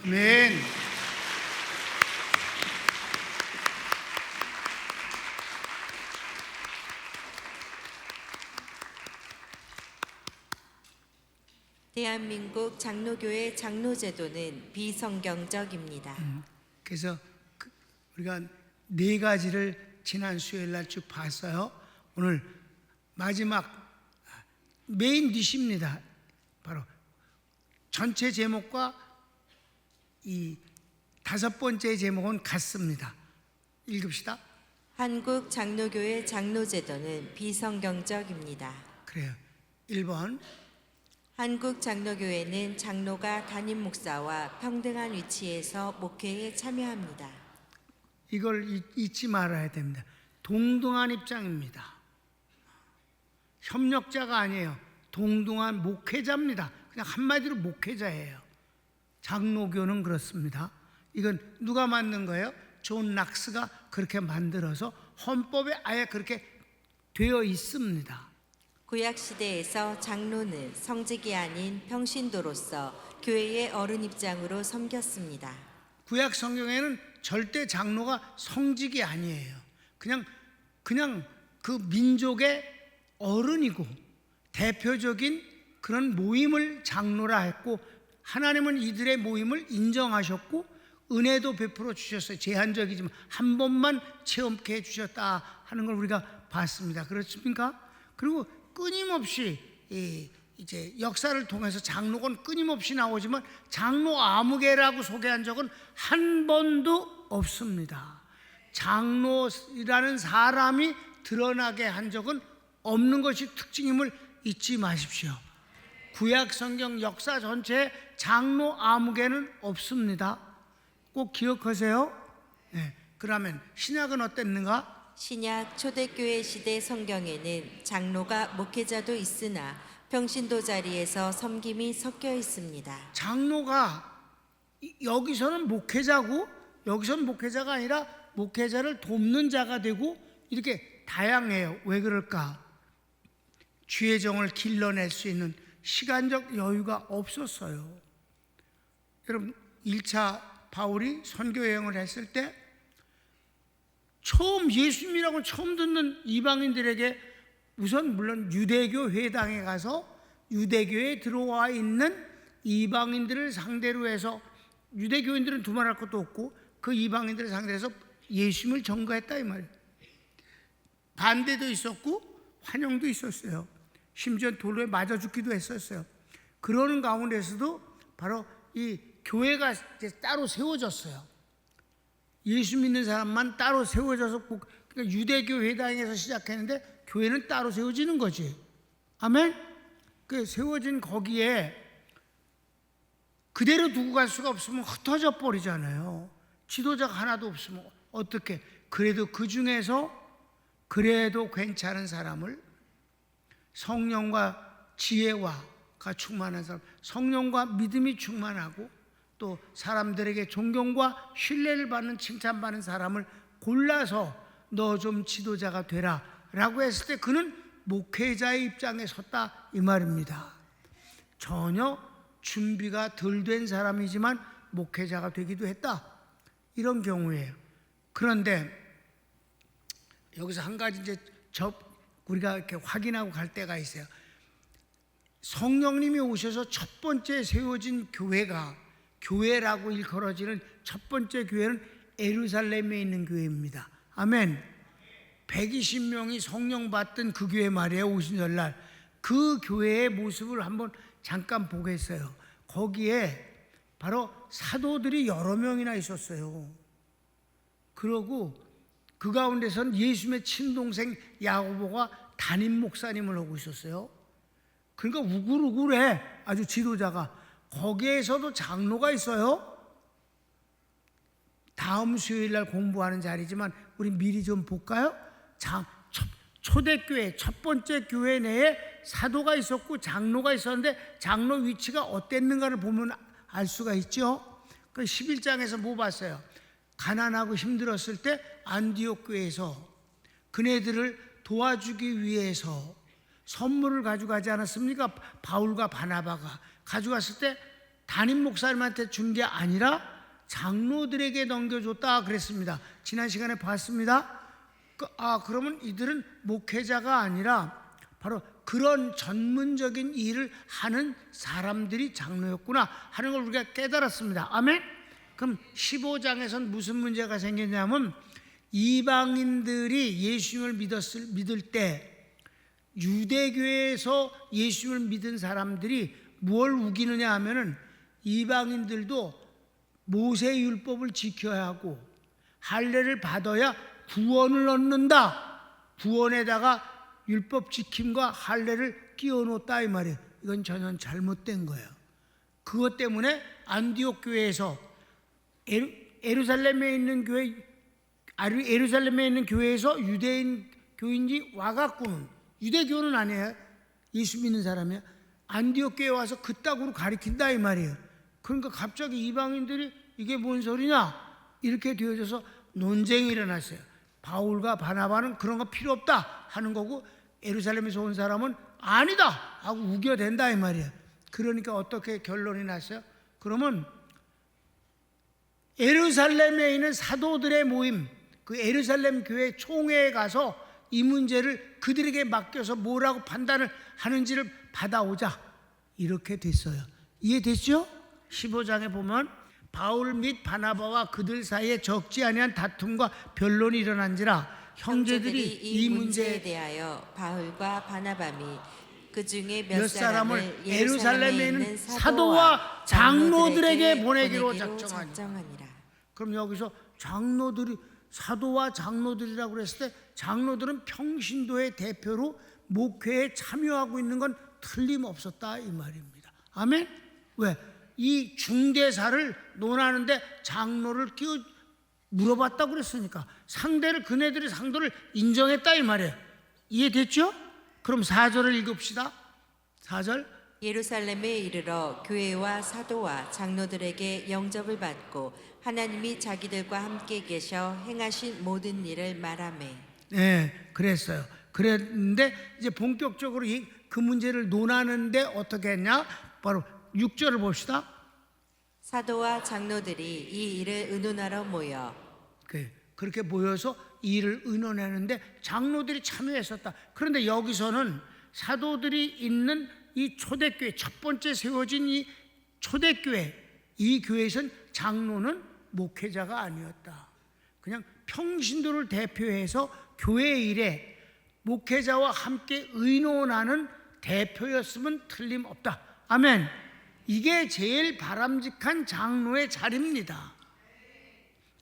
아멘. 대한민국 장로교회 장로제도는 비성경적입니다. 그래서 우리가 네 가지를 지난 수요일 날 쭉 봤어요. 오늘 마지막 메인 디시입니다. 바로 전체 제목과 이 다섯 번째 제목은 같습니다. 읽읍시다. 한국 장로교회 장로제도는 비성경적입니다. 그래요. 1번. 한국 장로교회는 장로가 담임 목사와 평등한 위치에서 목회에 참여합니다. 이걸 잊지 말아야 됩니다. 동등한 입장입니다. 협력자가 아니에요. 동등한 목회자입니다. 그냥 한마디로 목회자예요. 장로교는 그렇습니다. 이건 누가 만든 거예요? 존 락스가 그렇게 만들어서 헌법에 아예 그렇게 되어 있습니다. 구약시대에서 장로는 성직이 아닌 평신도로서 교회의 어른 입장으로 섬겼습니다. 구약 성경에는 절대 장로가 성직이 아니에요. 그냥 그 민족의 어른이고 대표적인 그런 모임을 장로라 했고, 하나님은 이들의 모임을 인정하셨고 은혜도 베풀어 주셨어요. 제한적이지만 한 번만 체험케 해주셨다 하는 걸 우리가 봤습니다. 그렇습니까? 그리고 끊임없이 이제 역사를 통해서 장로는 끊임없이 나오지만 장로 아무개라고 소개한 적은 한 번도 없습니다. 장로라는 사람이 드러나게 한 적은 없는 것이 특징임을 잊지 마십시오. 구약 성경 역사 전체에 장로 아무개는 없습니다. 꼭 기억하세요. 네. 그러면 신약은 어땠는가? 신약 초대교회 시대 성경에는 장로가 목회자도 있으나 평신도 자리에서 섬김이 섞여 있습니다. 장로가 여기서는 목회자고 여기서는 목회자가 아니라 목회자를 돕는 자가 되고 이렇게 다양해요. 왜 그럴까? 주의 정을 길러낼 수 있는 시간적 여유가 없었어요. 여러분 1차 바울이 선교 여행을 했을 때 처음 예수님이라고 처음 듣는 이방인들에게 우선 물론 유대교 회당에 가서 유대교에 들어와 있는 이방인들을 상대로 해서 유대교인들은 두말할 것도 없고 그 이방인들을 상대해서 예수님을 전거했다 이 말이에요. 반대도 있었고 환영도 있었어요. 심지어 돌로에 맞아 죽기도 했었어요. 그러는 가운데서도 바로 이 교회가 이제 따로 세워졌어요. 예수 믿는 사람만 따로 세워져서 그러니까 유대교 회당에서 시작했는데 교회는 따로 세워지는 거지. 아멘? 그 세워진 거기에 그대로 두고 갈 수가 없으면 흩어져 버리잖아요. 지도자가 하나도 없으면 어떻게? 그래도 그 중에서 그래도 괜찮은 사람을 성령과 지혜와가 충만한 사람, 성령과 믿음이 충만하고 또 사람들에게 존경과 신뢰를 받는 칭찬받는 사람을 골라서 너 좀 지도자가 되라 라고 했을 때 그는 목회자의 입장에 섰다 이 말입니다. 전혀 준비가 덜 된 사람이지만 목회자가 되기도 했다 이런 경우예요. 그런데 여기서 한 가지 이제 우리가 이렇게 확인하고 갈 때가 있어요. 성령님이 오셔서 첫 번째 세워진 교회라고 일컬어지는 첫 번째 교회는 예루살렘에 있는 교회입니다. 아멘. 120명이 성령 받던 그 교회 말이에요. 오순절날 그 교회의 모습을 한번 잠깐 보겠어요. 거기에 바로 사도들이 여러 명이나 있었어요. 그러고 그 가운데선 예수님의 친동생 야고보가 담임 목사님을 하고 있었어요. 그러니까 우글우글해 아주 지도자가. 거기에서도 장로가 있어요. 다음 수요일날 공부하는 자리지만 우리 미리 좀 볼까요? 초대교회 첫 번째 교회 내에 사도가 있었고 장로가 있었는데 장로 위치가 어땠는가를 보면 알 수가 있죠. 그 11장에서 뭐 봤어요? 가난하고 힘들었을 때 안디옥 교회에서 그네들을 도와주기 위해서 선물을 가져가지 않았습니까? 바울과 바나바가 가져갔을 때 담임 목사님한테 준 게 아니라 장로들에게 넘겨줬다 그랬습니다. 지난 시간에 봤습니다. 그러면 이들은 목회자가 아니라 바로 그런 전문적인 일을 하는 사람들이 장로였구나 하는 걸 우리가 깨달았습니다. 아멘? 그럼 15장에선 무슨 문제가 생겼냐면 이방인들이 예수님을 믿을 때 유대교에서 예수님을 믿은 사람들이 뭘 우기느냐 하면은 이방인들도 모세 율법을 지켜야 하고 할례를 받아야 구원을 얻는다. 구원에다가 율법 지킴과 할례를 끼워 놓았다 이 말이에요. 이건 전혀 잘못된 거예요. 그것 때문에 안디옥 교회에서 예루살렘에 있는 교회에서 유대인 교인이 와갖고는 유대교는 아니에요. 예수 믿는 사람이야. 안디옥 교회에 와서 그따구로 가리킨다 이 말이에요. 그러니까 갑자기 이방인들이 이게 뭔 소리냐 이렇게 되어져서 논쟁이 일어났어요. 바울과 바나바는 그런 거 필요 없다 하는 거고 예루살렘에서 온 사람은 아니다 하고 우겨댄다 이 말이에요. 그러니까 어떻게 결론이 났어요? 그러면 예루살렘에 있는 사도들의 모임, 그 예루살렘 교회 총회에 가서 이 문제를 그들에게 맡겨서 뭐라고 판단을 하는지를 받아오자 이렇게 됐어요. 이해됐죠? 15장에 보면 바울 및 바나바와 그들 사이에 적지 아니한 다툼과 변론이 일어난지라 형제들이 이 문제에 대하여 바울과 바나바 및 그 중에 몇 몇 사람을 사람을 예루살렘에 있는 사도와 장로들에게 보내기로 작정하니라. 그럼 여기서 장로들이 사도와 장로들이라고 그랬을 때 장로들은 평신도의 대표로 목회에 참여하고 있는 건 틀림없었다 이 말입니다. 아멘? 왜? 이 중대사를 논하는데 장로를 끼워 물어봤다고 그랬으니까 그네들이 상도를 인정했다 이 말이에요. 이해됐죠? 그럼 4절을 읽읍시다. 4절. 예루살렘에 이르러 교회와 사도와 장로들에게 영접을 받고 하나님이 자기들과 함께 계셔 행하신 모든 일을 말하매. 네, 그랬어요. 그랬는데 이제 본격적으로 그 문제를 논하는데 어떻게 했냐? 바로 6절을 봅시다. 사도와 장로들이 이 일을 의논하러 모여 그렇게 모여서 이 일을 의논하는데 장로들이 참여했었다. 그런데 여기서는 사도들이 있는 이 초대교회, 첫 번째 세워진 이 초대교회, 이 교회에선 장로는 목회자가 아니었다. 그냥 평신도를 대표해서 교회 일에 목회자와 함께 의논하는 대표였으면 틀림없다. 아멘. 이게 제일 바람직한 장로의 자리입니다.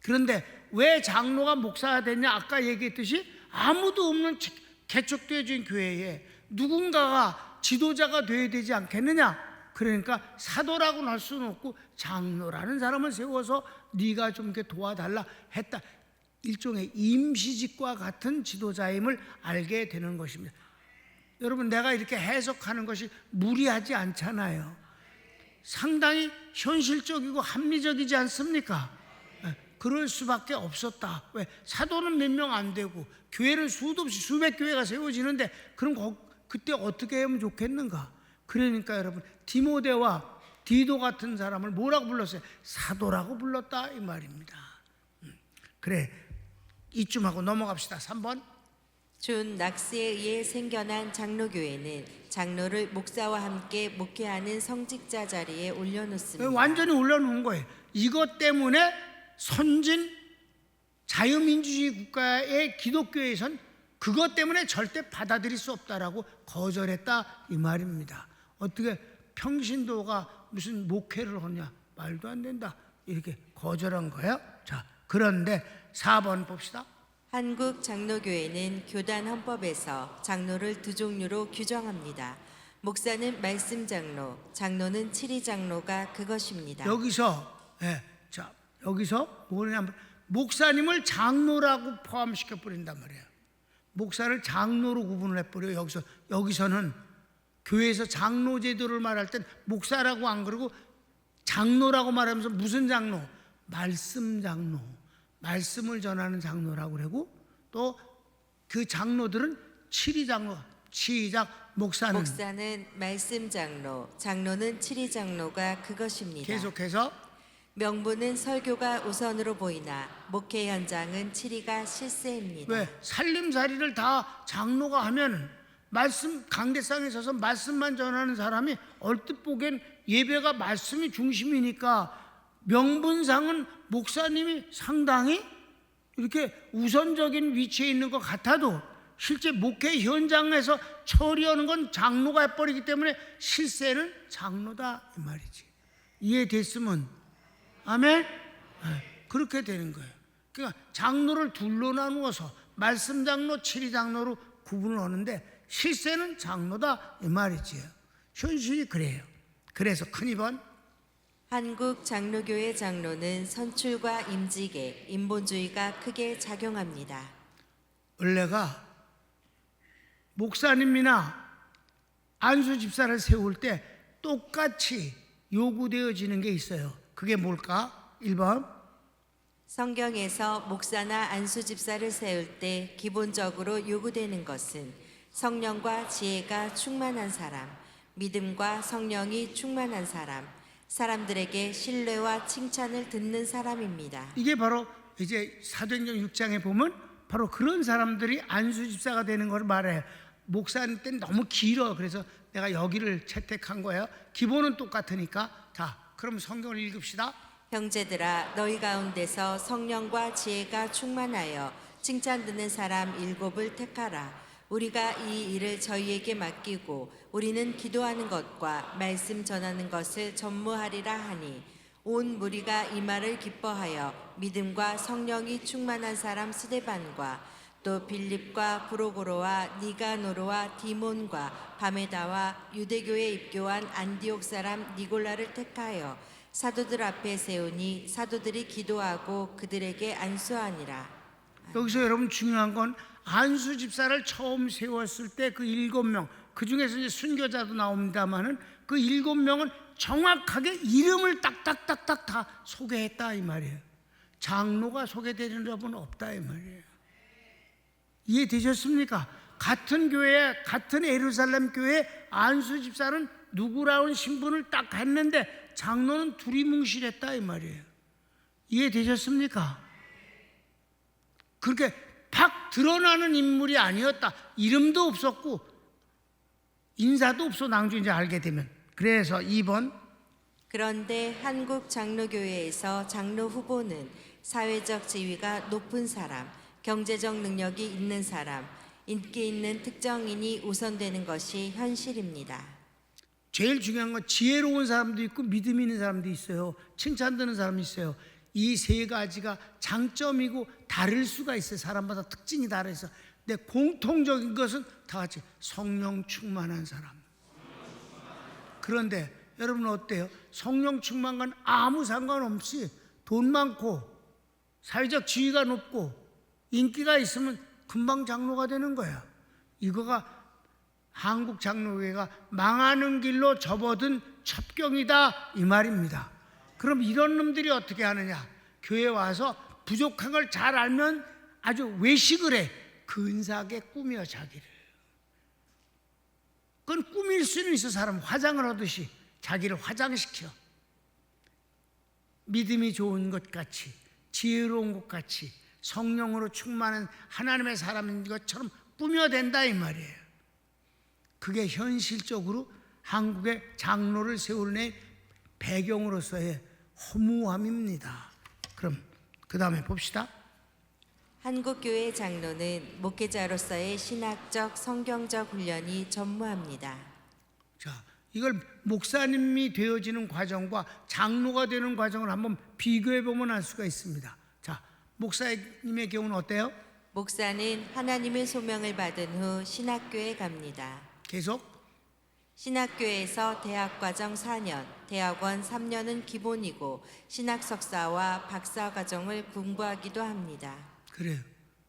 그런데 왜 장로가 목사가 됐냐? 아까 얘기했듯이 아무도 없는 개척되어진 교회에 누군가가 지도자가 되어야 되지 않겠느냐? 그러니까 사도라고는 할 수는 없고 장로라는 사람을 세워서 네가 좀 이렇게 도와달라 했다. 일종의 임시직과 같은 지도자임을 알게 되는 것입니다. 여러분, 내가 이렇게 해석하는 것이 무리하지 않잖아요. 상당히 현실적이고 합리적이지 않습니까? 그럴 수밖에 없었다. 왜? 사도는 몇 명 안 되고 교회는 수도 없이 수백 교회가 세워지는데 그럼 그때 어떻게 하면 좋겠는가? 그러니까 여러분, 디모데와 디도 같은 사람을 뭐라고 불렀어요? 사도라고 불렀다 이 말입니다. 그래, 이쯤 하고 넘어갑시다. 3번. 준 낙스에 의해 생겨난 장로교회는 장로를 목사와 함께 목회하는 성직자 자리에 올려놓습니다. 완전히 올려놓은 거예요. 이것 때문에 선진 자유민주주의 국가의 기독교에선 그것 때문에 절대 받아들일 수 없다라고 거절했다 이 말입니다. 어떻게 평신도가 무슨 목회를 하냐? 말도 안 된다. 이렇게 거절한 거예요. 자, 그런데 4번 봅시다. 한국 장로교회는 교단 헌법에서 장로를 두 종류로 규정합니다. 목사는 말씀 장로, 장로는 칠위 장로가 그것입니다. 여기서 여기서 뭐냐면 목사님을 장로라고 포함시켜 버린단 말이에요. 목사를 장로로 구분을 해버려. 여기서는 교회에서 장로 제도를 말할 땐 목사라고 안 그러고 장로라고 말하면서 무슨 장로? 말씀 장로, 말씀을 전하는 장로라고 그러고 또 그 장로들은 칠위 장로. 시작. 목사는 말씀 장로, 장로는 칠위 장로가 그것입니다. 계속해서 명분은 설교가 우선으로 보이나 목회 현장은 칠위가 실세입니다. 왜? 살림살이를 다 장로가 하면 말씀 강대상에 서서 말씀만 전하는 사람이 얼뜻 보기엔 예배가 말씀이 중심이니까 명분상은 목사님이 상당히 이렇게 우선적인 위치에 있는 것 같아도 실제 목회 현장에서 처리하는 건 장로가 해버리기 때문에 실세는 장로다 이 말이지. 이해됐으면 아멘? 그렇게 되는 거예요. 그러니까 장로를 둘로 나누어서 말씀 장로, 칠위 장로로 구분을 하는데 실세는 장로다 이 말이지요. 현실이 그래요. 그래서 큰 2번. 한국 장로교회 장로는 선출과 임직에 인본주의가 크게 작용합니다. 원래가 목사님이나 안수 집사를 세울 때 똑같이 요구되어지는 게 있어요. 그게 뭘까? 1번. 성경에서 목사나 안수 집사를 세울 때 기본적으로 요구되는 것은 성령과 지혜가 충만한 사람, 믿음과 성령이 충만한 사람, 사람들에게 신뢰와 칭찬을 듣는 사람입니다. 이게 바로 이제 사도행전 6장에 보면 바로 그런 사람들이 안수 집사가 되는 걸 말해요. 목사님 때는 너무 길어. 그래서 내가 여기를 채택한 거예요. 기본은 똑같으니까. 자, 그럼 성경을 읽읍시다. 형제들아, 너희 가운데서 성령과 지혜가 충만하여 칭찬 듣는 사람 7을 택하라. 우리가 이 일을 저희에게 맡기고 우리는 기도하는 것과 말씀 전하는 것을 전무하리라 하니 온 무리가 이 말을 기뻐하여 믿음과 성령이 충만한 사람 스데반과 또 빌립과 브로고로와 니가노르와 디몬과 바메다와 유대교에 입교한 안디옥 사람 니골라를 택하여 사도들 앞에 세우니 사도들이 기도하고 그들에게 안수하니라. 여기서 여러분 중요한 건 안수 집사를 처음 세웠을 때 그 7명, 그 중에서 이제 순교자도 나옵니다만은 그 7명은 정확하게 이름을 딱딱딱딱 다 소개했다 이 말이에요. 장로가 소개되는 적은 없다 이 말이에요. 이해되셨습니까? 같은 교회, 같은 예루살렘 교회 안수 집사는 누구라는 신분을 딱 했는데 장로는 둘이 뭉실했다 이 말이에요. 이해되셨습니까? 그렇게 팍 드러나는 인물이 아니었다. 이름도 없었고 인사도 없어 낭주 이제 알게 되면. 그래서 2번 그런데 한국 장로교회에서 장로 후보는 사회적 지위가 높은 사람, 경제적 능력이 있는 사람, 인기 있는 특정인이 우선되는 것이 현실입니다. 제일 중요한 건 지혜로운 사람도 있고 믿음 있는 사람도 있어요. 칭찬되는 사람이 있어요. 이 세 가지가 장점이고 다를 수가 있어요. 사람마다 특징이 다르서. 근데 공통적인 것은 다 같이 성령 충만한 사람. 그런데 여러분 어때요? 성령 충만과는 아무 상관없이 돈 많고 사회적 지위가 높고 인기가 있으면 금방 장로가 되는 거야. 이거가 한국 장로교회가 망하는 길로 접어든 첩경이다 이 말입니다. 그럼 이런 놈들이 어떻게 하느냐? 교회 와서 부족한 걸 잘 알면 아주 외식을 해. 근사하게 꾸며 자기를. 그건 꾸밀 수는 있어. 사람 화장을 하듯이 자기를 화장시켜. 믿음이 좋은 것 같이, 지혜로운 것 같이, 성령으로 충만한 하나님의 사람인 것처럼 꾸며댄다 이 말이에요. 그게 현실적으로 한국의 장로를 세우는 배경으로서의 허무함입니다. 그럼 그 다음에 봅시다. 한국교회 장로는 목회자로서의 신학적, 성경적 훈련이 전무합니다. 자, 이걸 목사님이 되어지는 과정과 장로가 되는 과정을 한번 비교해 보면 알 수가 있습니다. 자, 목사님의 경우는 어때요? 목사는 하나님의 소명을 받은 후 신학교에 갑니다. 계속 신학교에서 대학과정 4년, 대학원 3년은 기본이고 신학 석사와 박사 과정을 공부하기도 합니다. 그래요.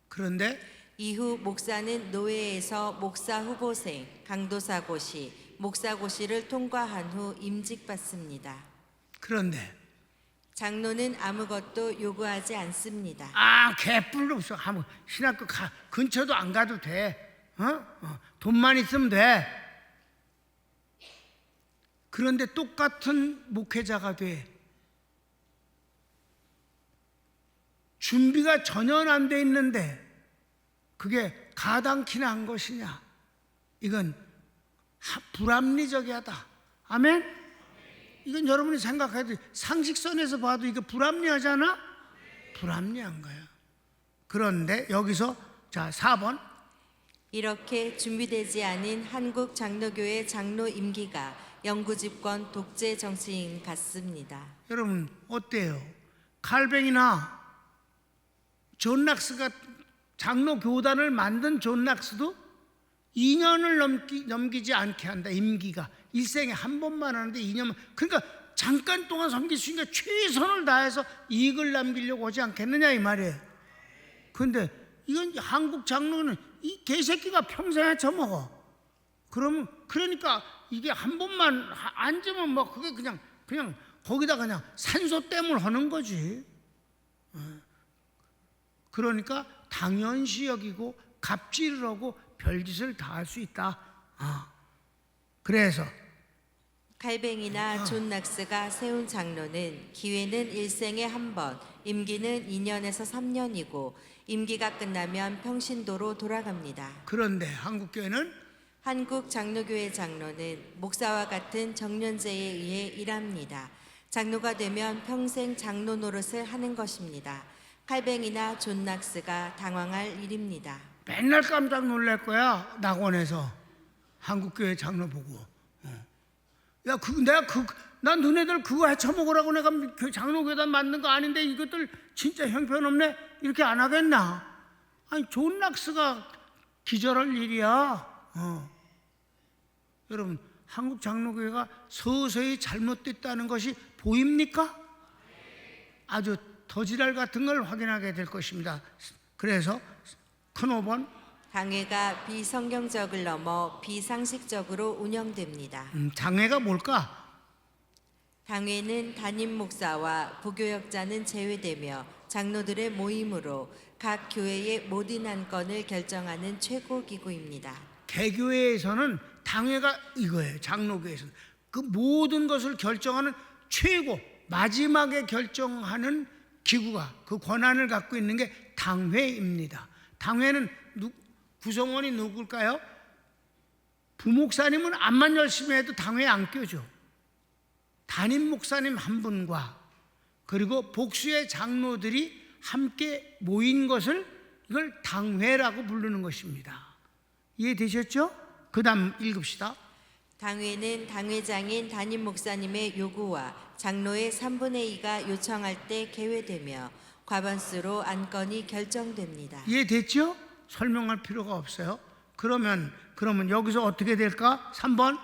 그런데 이후 목사는 노회에서 목사 후보생, 강도사고시, 목사고시를 통과한 후 임직받습니다. 그런데 장로는 아무것도 요구하지 않습니다. 개뿔도 없어. 신학교 근처도 안 가도 돼. 돈만 있으면 돼. 그런데 똑같은 목회자가 돼. 준비가 전혀 안 돼 있는데 그게 가당키나 한 것이냐? 이건 불합리적이하다. 아멘? 이건 여러분이 생각해도 상식선에서 봐도 이거 불합리하잖아? 불합리한 거야. 그런데 여기서 자 4번 이렇게 준비되지 않은 한국 장로교회 장로 임기가 영구집권 독재 정치인 같습니다. 여러분 어때요? 칼뱅이나 존 락스가 장로 교단을 만든 존 락스도 2년을 넘기지 않게 한다. 임기가 일생에 한 번만 하는데 2년만. 그러니까 잠깐 동안 섬길 수 있으니까 최선을 다해서 이익을 남기려고 하지 않겠느냐 이 말이에요. 그런데 이건 한국 장로는 이 개새끼가 평생에 처먹어. 그러니까 이게 한 번만 앉으면 뭐 그게 그냥 거기다 그냥 산소댐을 하는 거지. 그러니까 당연시 여기고 갑질을 하고 별짓을 다 할 수 있다. 그래서 칼뱅이나 존 락스가 세운 장로는 기회는 일생에 한 번, 임기는 2년에서 3년이고 임기가 끝나면 평신도로 돌아갑니다. 그런데 한국교회는 한국 장로교회 장로는 목사와 같은 정년제에 의해 일합니다. 장로가 되면 평생 장로 노릇을 하는 것입니다. 칼뱅이나 존 락스가 당황할 일입니다. 맨날 깜짝 놀랄 거야. 낙원에서 한국교회 장로 보고. 야, 난 너네들 그거 헤쳐먹으라고 내가 장로교단 만든 거 아닌데 이것들 진짜 형편없네. 이렇게 안 하겠나? 아니, 존 락스가 기절할 일이야. 여러분, 한국 장로교회가 서서히 잘못됐다는 것이 보입니까? 아주 더지랄 같은 걸 확인하게 될 것입니다. 그래서 큰 5번, 당회가 비성경적을 넘어 비상식적으로 운영됩니다. 장애가 뭘까? 당회는 담임 목사와 부교역자는 제외되며 장로들의 모임으로 각 교회의 모든 안건을 결정하는 최고 기구입니다. 개교회에서는 당회가 이거예요. 장로교회에서는 그 모든 것을 결정하는 최고 마지막에 결정하는 기구가 그 권한을 갖고 있는 게 당회입니다. 당회는 구성원이 누굴까요? 부목사님은 암만 열심히 해도 당회에 안 껴줘. 담임 목사님 한 분과 그리고 복수의 장로들이 함께 모인 것을 이걸 당회라고 부르는 것입니다. 이해되셨죠? 그 다음 읽읍시다. 당회는 당회장인 담임 목사님의 요구와 장로의 3분의 2가 요청할 때 개회되며 과반수로 안건이 결정됩니다. 이해됐죠? 설명할 필요가 없어요. 그러면 여기서 어떻게 될까? 3번.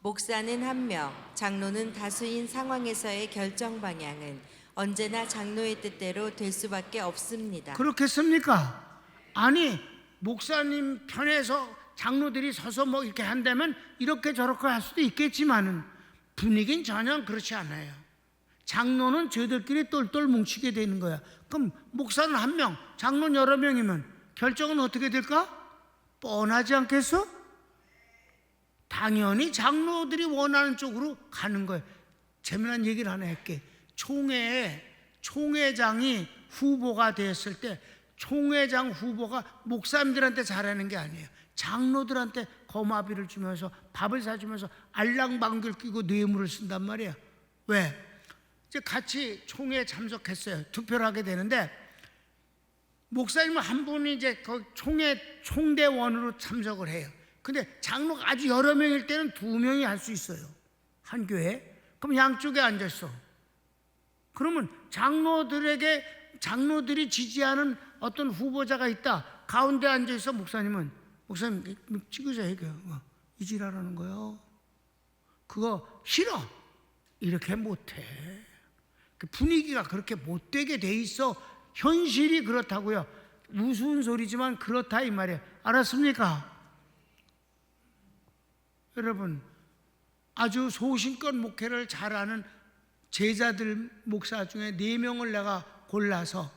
목사는 1명, 장로는 다수인 상황에서의 결정 방향은 언제나 장로의 뜻대로 될 수밖에 없습니다. 그렇겠습니까? 아니, 목사님 편에서 장로들이 서서 뭐 이렇게 한다면 이렇게 저렇게 할 수도 있겠지만은 분위기는 전혀 그렇지 않아요. 장로는 저들끼리 똘똘 뭉치게 되는 거야. 그럼 목사는 1명, 장로는 여러 명이면 결정은 어떻게 될까? 뻔하지 않겠어? 당연히 장로들이 원하는 쪽으로 가는 거예요. 재미난 얘기를 하나 할게. 총회장이 후보가 됐을 때 총회장 후보가 목사님들한테 잘하는 게 아니에요. 장로들한테 거마비를 주면서 밥을 사주면서 알랑방귀를 끼고 뇌물을 쓴단 말이에요. 왜? 이제 같이 총회에 참석했어요. 투표를 하게 되는데 목사님 한 분이 이제 그 총대원으로 참석을 해요. 근데 장로가 아주 여러 명일 때는 2명이 할 수 있어요. 한 교회에. 그럼 양쪽에 앉았어. 그러면 장로들이 지지하는 어떤 후보자가 있다. 가운데 앉아있어. 목사님 찍으세요. 이게 이지랄하는 거요. 그거 싫어. 이렇게 못해. 그 분위기가 그렇게 못되게 돼 있어. 현실이 그렇다고요. 우스운 소리지만 그렇다 이 말이에요. 알았습니까? 여러분, 아주 소신껏 목회를 잘하는 제자들 목사 중에 4명을 내가 골라서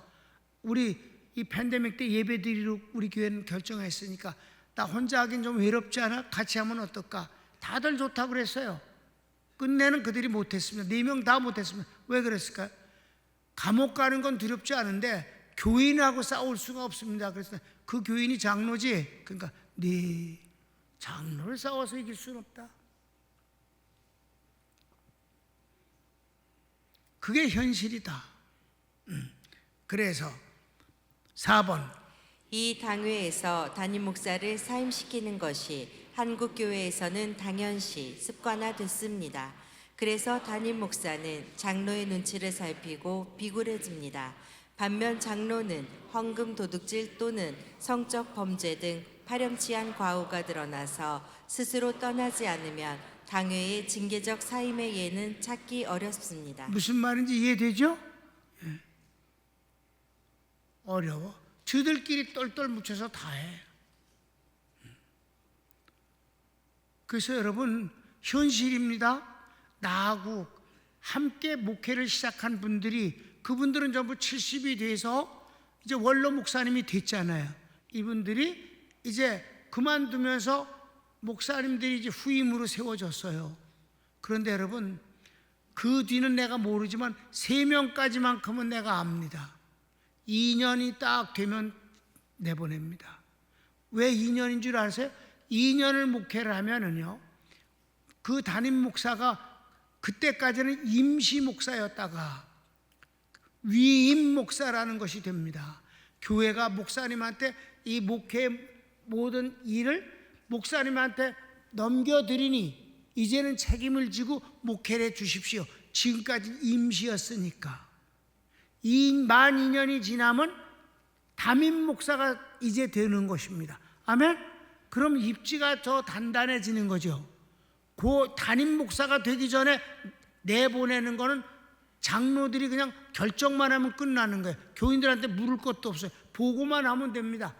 우리 이 팬데믹 때 예배 드리러 우리 교회는 결정했으니까 나 혼자 하긴 좀 외롭지 않아? 같이 하면 어떨까? 다들 좋다고 그랬어요. 끝내는 그들이 못했습니다. 4명 다 못했습니다. 왜 그랬을까요? 감옥 가는 건 두렵지 않은데 교인하고 싸울 수가 없습니다. 그래서 그 교인이 장로지. 그러니까 네 장로를 싸워서 이길 수는 없다. 그게 현실이다. 그래서 4번. 이 당회에서 담임 목사를 사임시키는 것이 한국 교회에서는 당연시 습관화됐습니다. 그래서 담임 목사는 장로의 눈치를 살피고 비굴해집니다. 반면 장로는 헌금 도둑질 또는 성적 범죄 등 파렴치한 과오가 드러나서 스스로 떠나지 않으면 당회의 징계적 사임의 예는 찾기 어렵습니다. 무슨 말인지 이해되죠? 어려워. 저들끼리 똘똘 뭉쳐서 다 해. 그래서 여러분, 현실입니다. 나하고 함께 목회를 시작한 분들이, 그분들은 전부 70이 돼서 이제 원로 목사님이 됐잖아요. 이분들이 이제 그만두면서 목사님들이 이제 후임으로 세워졌어요. 그런데 여러분, 그 뒤는 내가 모르지만 3명까지만큼은 내가 압니다. 2년이 딱 되면 내보냅니다. 왜 2년인 줄 아세요? 2년을 목회를 하면은요, 그 담임 목사가 그때까지는 임시 목사였다가 위임 목사라는 것이 됩니다. 교회가 목사님한테 이 목회 모든 일을 목사님한테 넘겨드리니 이제는 책임을 지고 목회를 해 주십시오. 지금까지 임시였으니까. 만 2년이 지나면 담임 목사가 이제 되는 것입니다. 아멘? 그럼 입지가 더 단단해지는 거죠. 그 담임 목사가 되기 전에 내보내는 거는 장로들이 그냥 결정만 하면 끝나는 거예요. 교인들한테 물을 것도 없어요. 보고만 하면 됩니다.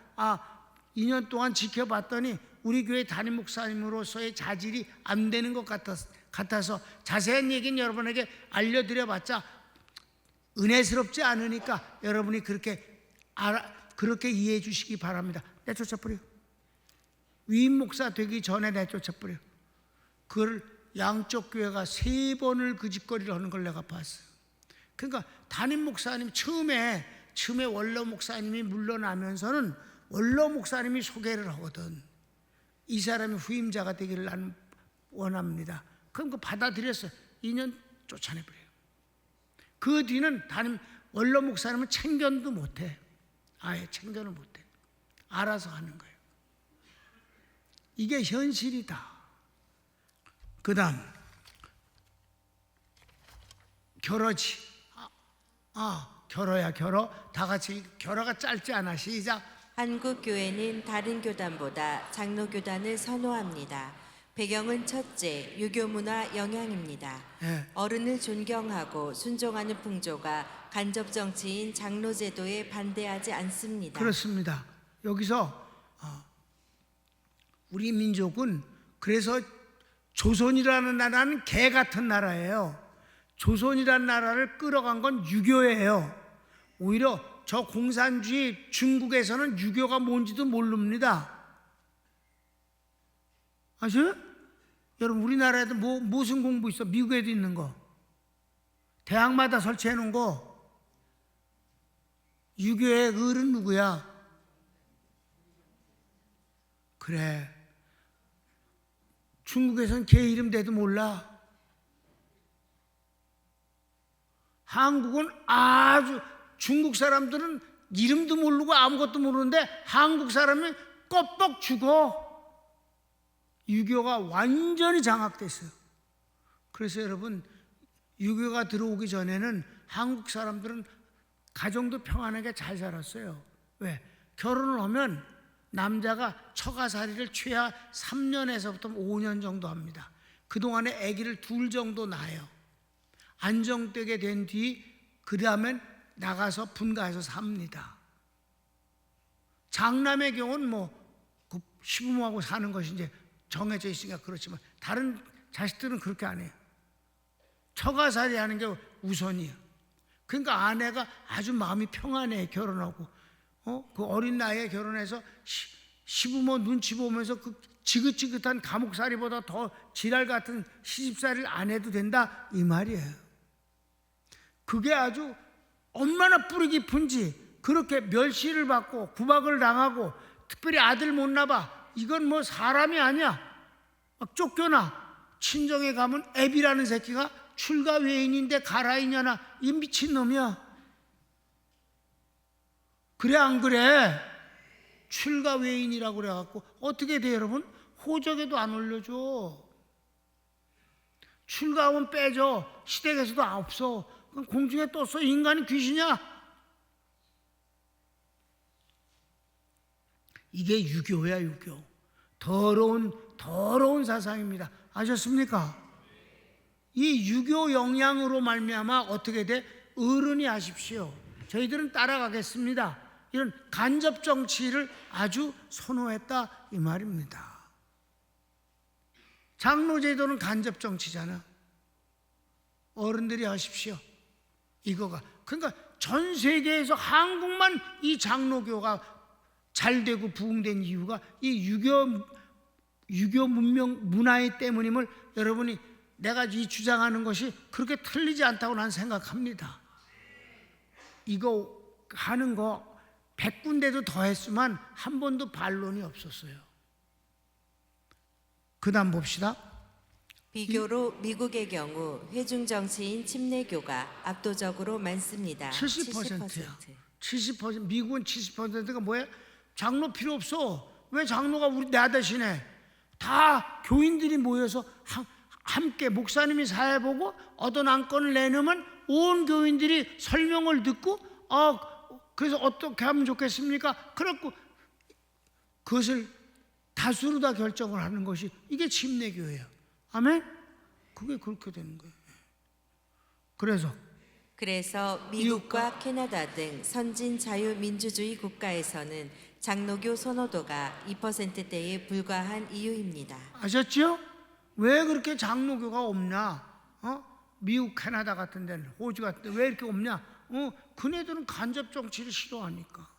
2년 동안 지켜봤더니 우리 교회 담임 목사님으로서의 자질이 안 되는 것 같아서 자세한 얘기는 여러분에게 알려드려봤자 은혜스럽지 않으니까 여러분이 그렇게 이해해 주시기 바랍니다. 내쫓아버려. 위임 목사 되기 전에 내쫓아버려. 그걸 양쪽 교회가 3번을 그 짓거리를 하는 걸 내가 봤어요. 그러니까 담임 목사님 처음에 원로 목사님이 물러나면서는 원로 목사님이 소개를 하거든. 이 사람이 후임자가 되기를 나는 원합니다. 그럼 그 받아들였어요. 2년 쫓아내버려요. 그 뒤는 원로 목사님은 참견도 못해. 아예 참견을 못해. 알아서 하는 거예요. 이게 현실이다. 그 다음 결어지. 결어야 결어. 다 같이 결어가 짧지 않아. 시작. 한국 교회는 다른 교단보다 장로 교단을 선호합니다. 배경은 첫째, 유교 문화 영향입니다. 예. 어른을 존경하고 순종하는 풍조가 간접 정치인 장로 제도에 반대하지 않습니다. 그렇습니다. 여기서 우리 민족은 그래서 조선이라는 나라는 개 같은 나라예요. 조선이라는 나라를 끌어간 건 유교예요. 오히려 저 공산주의 중국에서는 유교가 뭔지도 모릅니다. 아세요? 여러분 우리나라에도 무슨 공부 있어? 미국에도 있는 거. 대학마다 설치해 놓은 거. 유교의 을은 누구야? 그래. 중국에서는 개 이름 대도 몰라. 한국은 아주 중국 사람들은 이름도 모르고 아무것도 모르는데 한국 사람은 껍벅 죽어. 유교가 완전히 장악됐어요. 그래서 여러분 유교가 들어오기 전에는 한국 사람들은 가정도 평안하게 잘 살았어요. 왜? 결혼을 하면 남자가 처가살이를 최하 3년에서부터 5년 정도 합니다. 그동안에 아기를 둘 정도 낳아요. 안정되게 된 뒤 그 다음엔 나가서 분가해서 삽니다. 장남의 경우는 그 시부모하고 사는 것이 이제 정해져 있으니까 그렇지만 다른 자식들은 그렇게 안 해요. 처가살이 하는 게 우선이에요. 그러니까 아내가 아주 마음이 평안해. 결혼하고 그 어린 나이에 결혼해서 시부모 눈치 보면서 그 지긋지긋한 감옥살이보다 더 지랄 같은 시집살이를 안 해도 된다 이 말이에요. 그게 아주 얼마나 뿌리 깊은지. 그렇게 멸시를 받고 구박을 당하고 특별히 아들 못 낳아. 이건 사람이 아니야. 막 쫓겨나. 친정에 가면 애비라는 새끼가 출가 외인인데 가라 이년아. 이 미친놈이야. 그래 안 그래? 출가 외인이라고 그래갖고 어떻게 돼 여러분? 호적에도 안 올려줘. 출가하면 빼줘. 시댁에서도 없어. 그럼 공중에 떴어. 인간이 귀신이야? 이게 유교야 유교. 더러운 사상입니다. 아셨습니까? 이 유교 영향으로 말미암아 어떻게 돼? 어른이 하십시오. 저희들은 따라가겠습니다. 이런 간접 정치를 아주 선호했다 이 말입니다. 장로제도는 간접 정치잖아. 어른들이 하십시오. 이거가. 그러니까 전 세계에서 한국만 이 장로교가 잘 되고 부흥된 이유가 이 유교 문명 문화의 때문임을 여러분이 내가 이 주장하는 것이 그렇게 틀리지 않다고 난 생각합니다. 이거 하는 거 100군데도 더 했으면 한 번도 반론이 없었어요. 그 다음 봅시다. 비교로 미국의 경우 회중 정치인 침례교가 압도적으로 많습니다. 70%야. 70%, 미국은 70%가 뭐예요? 장로 필요 없어. 왜 장로가 내 대신에? 다 교인들이 모여서 함께 목사님이 사회 보고 어떤 안건을 내놓으면 온 교인들이 설명을 듣고 그래서 어떻게 하면 좋겠습니까? 그렇고 그것을 다수로 다 결정을 하는 것이 이게 침례교회예요. 아멘? 그게 그렇게 되는 거예요. 그래서 미국과 캐나다 등 선진 자유민주주의 국가에서는 장로교 선호도가 2%대에 불과한 이유입니다. 아셨죠? 왜 그렇게 장로교가 없냐? 미국, 캐나다 같은 데는, 호주 같은 데 왜 이렇게 없냐? 그네들은 간접 정치를 싫어하니까.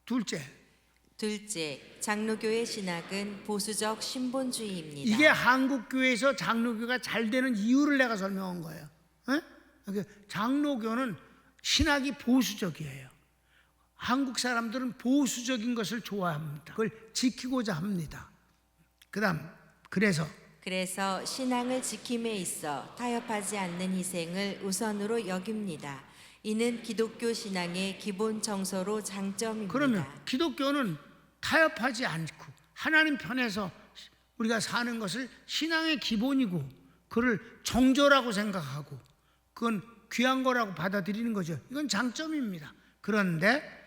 둘째, 장로교의 신학은 보수적 신본주의입니다. 이게 한국교회에서 장로교가 잘 되는 이유를 내가 설명한 거예요. 장로교는 신학이 보수적이에요. 한국 사람들은 보수적인 것을 좋아합니다. 그걸 지키고자 합니다. 그래서 신앙을 지킴에 있어 타협하지 않는 희생을 우선으로 여깁니다. 이는 기독교 신앙의 기본 정서로 장점입니다. 그러면 기독교는 타협하지 않고 하나님 편에서 우리가 사는 것을 신앙의 기본이고 그를 정조라고 생각하고 그건 귀한 거라고 받아들이는 거죠. 이건 장점입니다. 그런데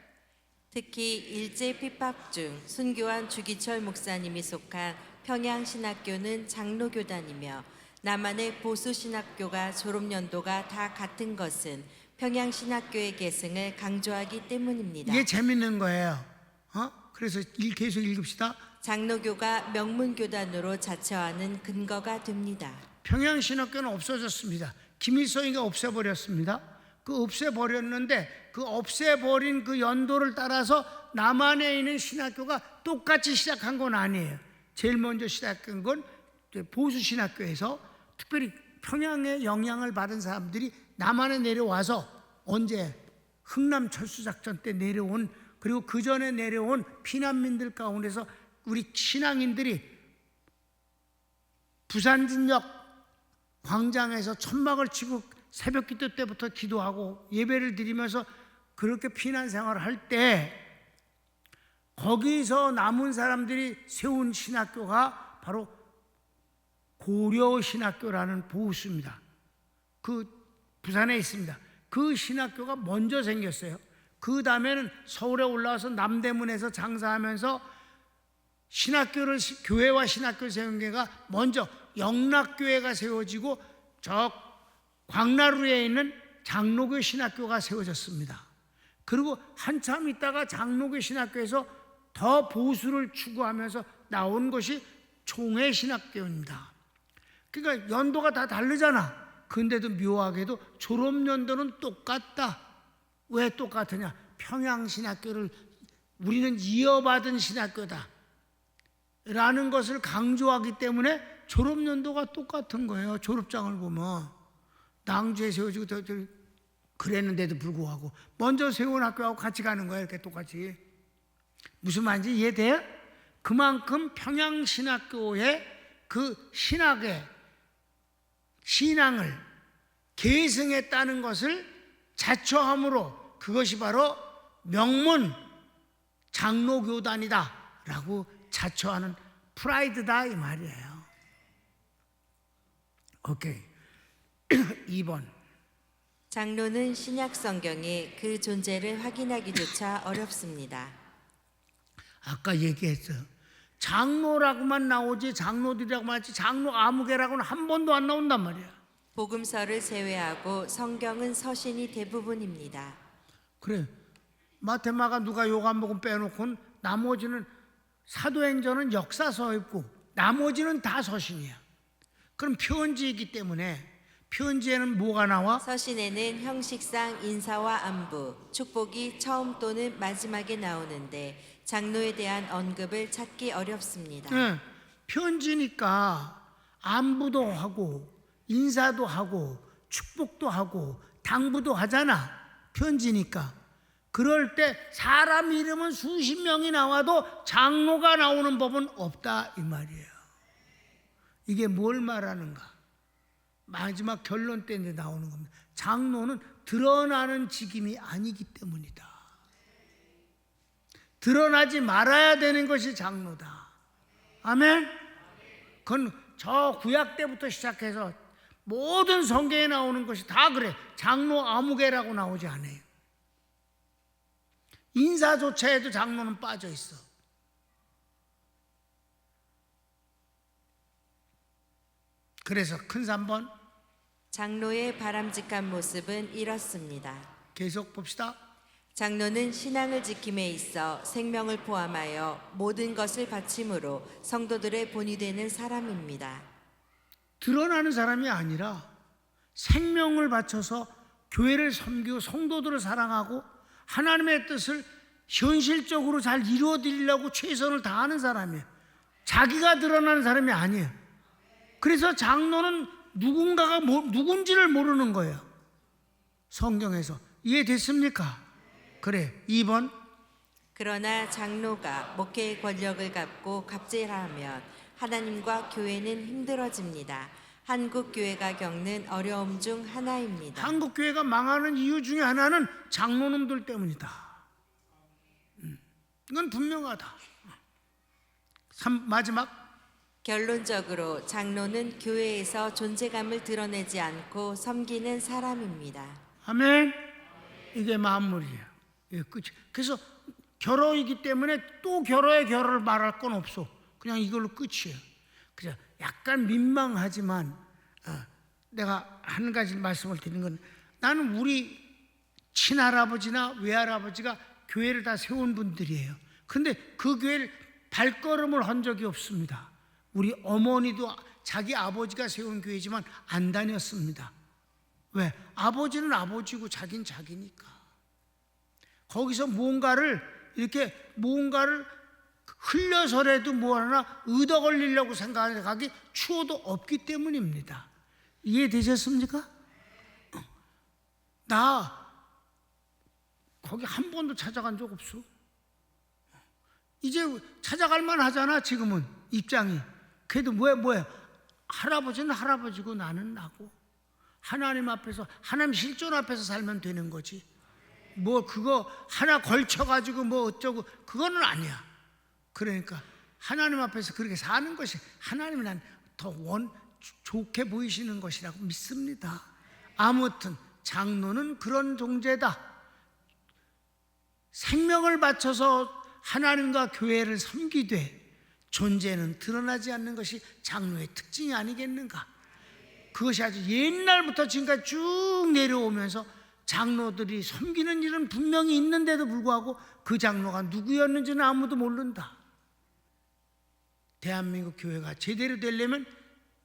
특히 일제 핍박 중 순교한 주기철 목사님이 속한 평양신학교는 장로교단이며 남한의 보수신학교가 졸업연도가 다 같은 것은 평양신학교의 계승을 강조하기 때문입니다. 이게 재밌는 거예요. 그래서 계속 읽읍시다. 장로교가 명문교단으로 자처하는 근거가 됩니다. 평양신학교는 없어졌습니다. 김일성이가 없애버렸습니다. 그 없애버렸는데 그 없애버린 그 연도를 따라서 남한에 있는 신학교가 똑같이 시작한 건 아니에요. 제일 먼저 시작한 건 보수신학교에서 특별히 평양의 영향을 받은 사람들이 남한에 내려와서 언제 흥남 철수작전 때 내려온 그리고 그 전에 내려온 피난민들 가운데서 우리 신앙인들이 부산진역 광장에서 천막을 치고 새벽 기도 때부터 기도하고 예배를 드리면서 그렇게 피난 생활을 할 때 거기서 남은 사람들이 세운 신학교가 바로 고려신학교라는 보수입니다. 그 부산에 있습니다. 그 신학교가 먼저 생겼어요. 그 다음에는 서울에 올라와서 남대문에서 장사하면서 교회와 신학교 세운 게가 먼저 영락교회가 세워지고 저 광나루에 있는 장로교 신학교가 세워졌습니다. 그리고 한참 있다가 장로교 신학교에서 더 보수를 추구하면서 나온 것이 총회신학교입니다. 그러니까 연도가 다 다르잖아. 근데도 묘하게도 졸업연도는 똑같다. 왜 똑같으냐? 평양신학교를 우리는 이어받은 신학교다 라는 것을 강조하기 때문에 졸업연도가 똑같은 거예요. 졸업장을 보면 낭주에 세워지고 그랬는데도 불구하고 먼저 세운 학교하고 같이 가는 거예요. 이렇게 똑같이. 무슨 말인지 이해돼요? 그만큼 평양신학교의 그 신앙을 계승했다는 것을 자처함으로 그것이 바로 명문 장로교단이다 라고 자처하는 프라이드다 이 말이에요. 오케이. 2번. 장로는 신약 성경에 그 존재를 확인하기조차 어렵습니다. 아까 얘기했어요. 장로라고만 나오지 장로들이라고만 하지 장로 아무개라고는 한 번도 안 나온단 말이야. 복음서를 제외하고 성경은 서신이 대부분입니다. 그래. 마테마가 누가 요한복음 빼놓고는 나머지는 사도행전은 역사서였고 나머지는 다 서신이야. 그럼 편지이기 때문에 편지에는 뭐가 나와? 서신에는 형식상 인사와 안부, 축복이 처음 또는 마지막에 나오는데 장로에 대한 언급을 찾기 어렵습니다. 네, 편지니까 안부도 하고 인사도 하고 축복도 하고 당부도 하잖아. 편지니까. 그럴 때 사람 이름은 수십 명이 나와도 장로가 나오는 법은 없다 이 말이에요. 이게 뭘 말하는가? 마지막 결론 때 나오는 겁니다. 장로는 드러나는 직임이 아니기 때문이다. 드러나지 말아야 되는 것이 장로다. 아멘? 그건 저 구약 때부터 시작해서 모든 성경에 나오는 것이 다 그래. 장로 아무개라고 나오지 않아요. 인사조차에도 장로는 빠져 있어. 그래서 큰 3번 장로의 바람직한 모습은 이렇습니다. 계속 봅시다. 장로는 신앙을 지킴에 있어 생명을 포함하여 모든 것을 바침으로 성도들의 본이 되는 사람입니다. 드러나는 사람이 아니라 생명을 바쳐서 교회를 섬기고 성도들을 사랑하고 하나님의 뜻을 현실적으로 잘 이루어드리려고 최선을 다하는 사람이에요. 자기가 드러나는 사람이 아니에요. 그래서 장로는 누군가가 누군지를 모르는 거예요. 성경에서. 이해됐습니까? 그래. 2번 그러나 장로가 목회의 권력을 갖고 갑질하면 하나님과 교회는 힘들어집니다. 한국 교회가 겪는 어려움 중 하나입니다. 한국 교회가 망하는 이유 중에 하나는 장로놈들 때문이다. 이건 분명하다. 마지막 결론적으로 장로는 교회에서 존재감을 드러내지 않고 섬기는 사람입니다. 아멘. 이게 마무리예요. 이게 끝이. 그래서 결혼이기 때문에 또 결혼을 말할 건 없어. 그냥 이걸로 끝이에요. 그래서 약간 민망하지만 내가 한 가지 말씀을 드리는 건, 나는 우리 친할아버지나 외할아버지가 교회를 다 세운 분들이에요. 그런데 그 교회를 발걸음을 한 적이 없습니다. 우리 어머니도 자기 아버지가 세운 교회지만 안 다녔습니다. 왜? 아버지는 아버지고 자긴 자기니까. 거기서 뭔가를 흘려서라도 뭐 하나 얻어 걸리려고 생각하기 추호도 없기 때문입니다. 이해되셨습니까? 나 거기 한 번도 찾아간 적 없어. 이제 찾아갈 만하잖아. 지금은 입장이. 그래도 뭐야? 할아버지는 할아버지고 나는 나고, 하나님 앞에서, 하나님 실존 앞에서 살면 되는 거지. 뭐 그거 하나 걸쳐가지고 뭐 어쩌고 그거는 아니야. 그러니까 하나님 앞에서 그렇게 사는 것이 하나님이 난 더 좋게 보이시는 것이라고 믿습니다. 아무튼 장로는 그런 존재다. 생명을 바쳐서 하나님과 교회를 섬기되 존재는 드러나지 않는 것이 장로의 특징이 아니겠는가. 그것이 아주 옛날부터 지금까지 쭉 내려오면서 장로들이 섬기는 일은 분명히 있는데도 불구하고 그 장로가 누구였는지는 아무도 모른다. 대한민국 교회가 제대로 되려면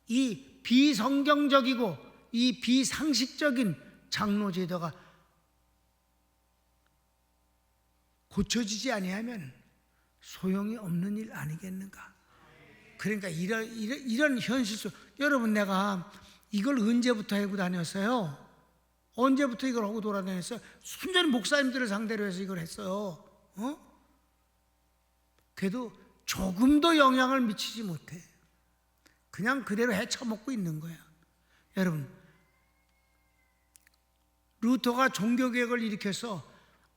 이 비성경적이고 이 비상식적인 장로 제도가 고쳐지지 아니하면 소용이 없는 일 아니겠는가. 그러니까 이런 현실 속, 여러분, 내가 이걸 언제부터 하고 다녔어요? 언제부터 이걸 하고 돌아다녔어요? 순전히 목사님들을 상대로 해서 이걸 했어요. 그래도 조금도 영향을 미치지 못해. 그냥 그대로 헤쳐먹고 있는 거야. 여러분, 루터가 종교개혁을 일으켜서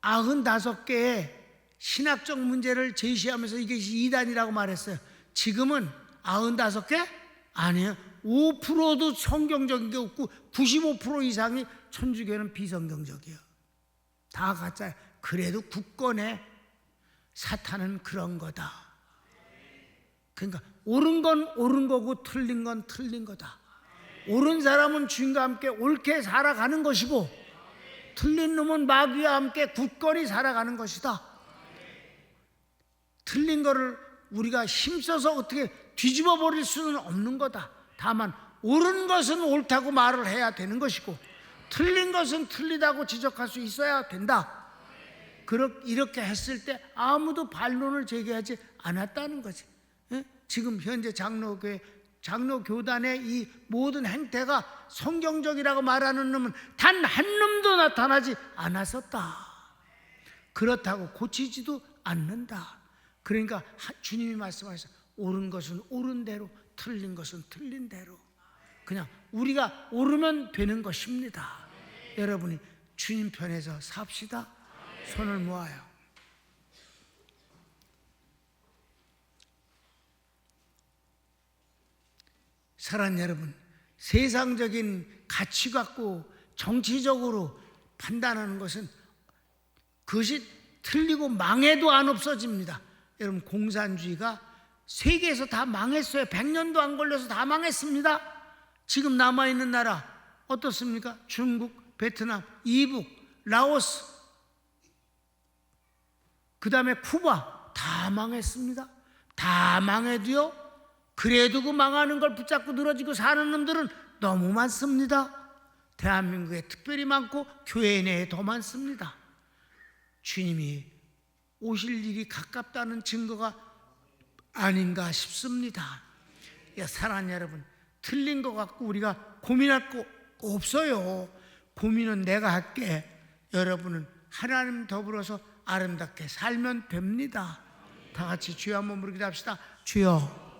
95개의 신학적 문제를 제시하면서 이것이 이단이라고 말했어요. 지금은 95개? 아니에요. 5%도 성경적인 게 없고 95% 이상이 천주교는 비성경적이에요. 다 가짜야. 그래도 굳건해. 사탄은 그런 거다. 그러니까 옳은 건 옳은 거고 틀린 건 틀린 거다. 옳은 사람은 주님과 함께 옳게 살아가는 것이고, 틀린 놈은 마귀와 함께 굳건히 살아가는 것이다. 틀린 거를 우리가 힘써서 어떻게 뒤집어 버릴 수는 없는 거다. 다만 옳은 것은 옳다고 말을 해야 되는 것이고, 틀린 것은 틀리다고 지적할 수 있어야 된다. 이렇게 했을 때 아무도 반론을 제기하지 않았다는 거지. 지금 현재 장로교단의 이 모든 행태가 성경적이라고 말하는 놈은 단 한 놈도 나타나지 않았었다. 그렇다고 고치지도 않는다. 그러니까 주님이 말씀하셔서 옳은 것은 옳은 대로, 틀린 것은 틀린 대로, 그냥 우리가 옳으면 되는 것입니다. 여러분이 주님 편에서 삽시다. 손을 모아요. 사랑하는 여러분, 세상적인 가치 갖고 정치적으로 판단하는 것은 그것이 틀리고 망해도 안 없어집니다. 여러분, 공산주의가 세계에서 다 망했어요. 100년도 안 걸려서 다 망했습니다. 지금 남아있는 나라 어떻습니까? 중국, 베트남, 이북, 라오스, 그 다음에 쿠바 다 망했습니다. 다 망해도요, 그래도 그 망하는 걸 붙잡고 늘어지고 사는 놈들은 너무 많습니다. 대한민국에 특별히 많고 교회 내에 더 많습니다. 주님이 오실 일이 가깝다는 증거가 아닌가 싶습니다. 사랑하는 여러분, 틀린 것 같고 우리가 고민할 거 없어요. 고민은 내가 할게. 여러분은 하나님 더불어서 아름답게 살면 됩니다. 다 같이 주여 한번 부르기도 합시다. 주여,